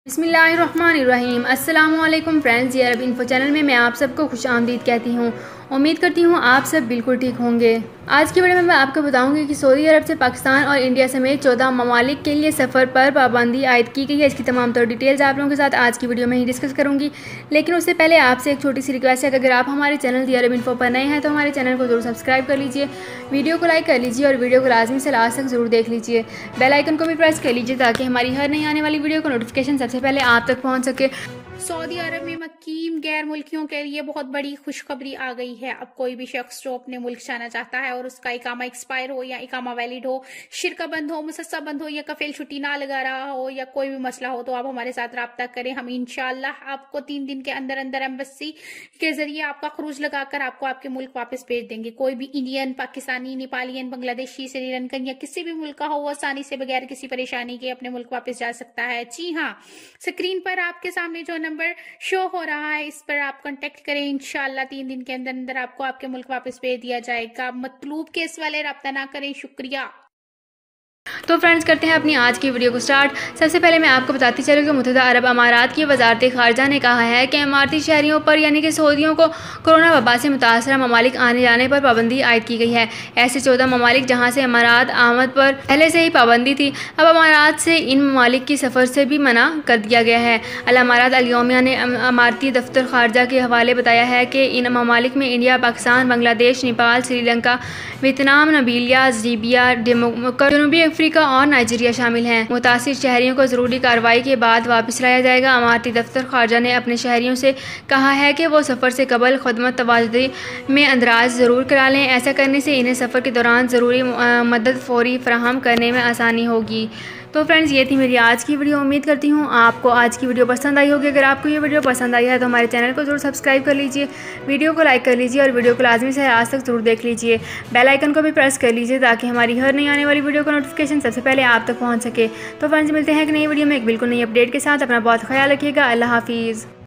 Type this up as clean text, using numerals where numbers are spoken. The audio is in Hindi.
बिस्मिल्लाहिर्रहमानिर्रहीम। अस्सलामुअलैकुम फ्रेंड्स, ये अरब इन्फो चैनल में मैं आप सबको खुश आमदीद कहती हूँ। उम्मीद करती हूँ आप सब बिल्कुल ठीक होंगे। आज की वीडियो में मैं आपको बताऊंगी कि सऊदी अरब से पाकिस्तान और इंडिया समेत 14 ममालिक के लिए सफ़र पर पाबंदी आयद की गई है। इसकी तमाम तर डिटेल्स आप लोगों के साथ आज की वीडियो में ही डिस्कस करूँगी। लेकिन उससे पहले आपसे एक छोटी सी रिक्वेस्ट है कि अगर आप हमारे चैनल दी अरब इन्फो पर नए हैं तो हमारे चैनल को जरूर सब्सक्राइब कर लीजिए, वीडियो को लाइक कर लीजिए और वीडियो को लाजमी से लास्ट तक जरूर देख लीजिए। बेल आइकन को भी प्रेस कर लीजिए ताकि हमारी हर नई आने वाली वीडियो का नोटिफिकेशन सबसे पहले आप तक पहुँच सके। सऊदी अरब में मकीम गैर मुल्कियों के लिए बहुत बड़ी खुशखबरी आ गई है। अब कोई भी शख्स जो अपने मुल्क जाना चाहता है और उसका इकामा एक्सपायर हो या इकामा वैलिड हो, शिरका बंद हो, मुसस्सा बंद हो या कफील छुट्टी ना लगा रहा हो या कोई भी मसला हो तो आप हमारे साथ रब्ता करें। हम इंशाल्लाह आपको 3 दिन के अंदर अंदर एम्बेसी के जरिए आपका खरूज लगाकर आपको आपके मुल्क वापस भेज देंगे। कोई भी इंडियन, पाकिस्तानी, नेपालियन, बांग्लादेशी, श्रीलंकन या किसी भी मुल्क का हो वो आसानी से बगैर किसी परेशानी के अपने मुल्क वापस जा सकता है। जी हाँ, स्क्रीन पर आपके सामने जो नंबर शो हो रहा है इस पर आप कांटेक्ट करें। इंशाल्लाह 3 दिन के अंदर अंदर आपको आपके मुल्क वापस भेज दिया जाएगा। मतलूब केस वाले रब्ता ना करें। शुक्रिया। तो फ्रेंड्स, करते हैं अपनी आज की वीडियो को स्टार्ट। सबसे पहले मैं आपको बताती चलूँ कि मुत्तहिदा अरब अमारात की वजारत ख़ारजा ने कहा है कि इमारती शहरियों पर यानी कि सऊदियों को कोरोना वबा से मुतासरा ममालिक आने जाने पर पाबंदी आयद की गई है। ऐसे 14 ममालिक जहाँ से अमारात आमद पर पहले से ही पाबंदी थी, अब अमारात से इन ममालिक की सफ़र से भी मना कर दिया गया है। अल अमारात अल यौमिया ने अमारती दफ्तर ख़ारजा के हवाले बताया है कि इन ममालिक में India, Pakistan, Bangladesh, Nepal, Sri Lanka, Vietnam, Namibia, Libya, जनूबी अफ्रीका और नाइजीरिया शामिल हैं। मुतासिर शहरियों को ज़रूरी कार्रवाई के बाद वापस लाया जाएगा। अमारती दफ्तर ख़ारजा ने अपने शहरियों से कहा है कि वो सफ़र से कबल खदमत तवाज़ुदी में अंदराज ज़रूर करा लें। ऐसा करने से इन्हें सफ़र के दौरान ज़रूरी मदद फ़ौरी फराहम करने में आसानी होगी। तो फ्रेंड्स, ये थी मेरी आज की वीडियो। उम्मीद करती हूँ आपको आज की वीडियो पसंद आई होगी। अगर आपको ये वीडियो पसंद आई है तो हमारे चैनल को जरूर सब्सक्राइब कर लीजिए, वीडियो को लाइक कर लीजिए और वीडियो को लाजमी से आज तक जरूर देख लीजिए। बेल आइकन को भी प्रेस कर लीजिए ताकि हमारी हर नई आने वाली वीडियो का नोटिफिकेशन सबसे पहले आप तक पहुँच सके। तो फ्रेंड्स, मिलते हैं एक नई वीडियो में एक बिल्कुल नई अपडेट के साथ। अपना बहुत ख्याल रखिएगा। अल्लाह हाफिज़।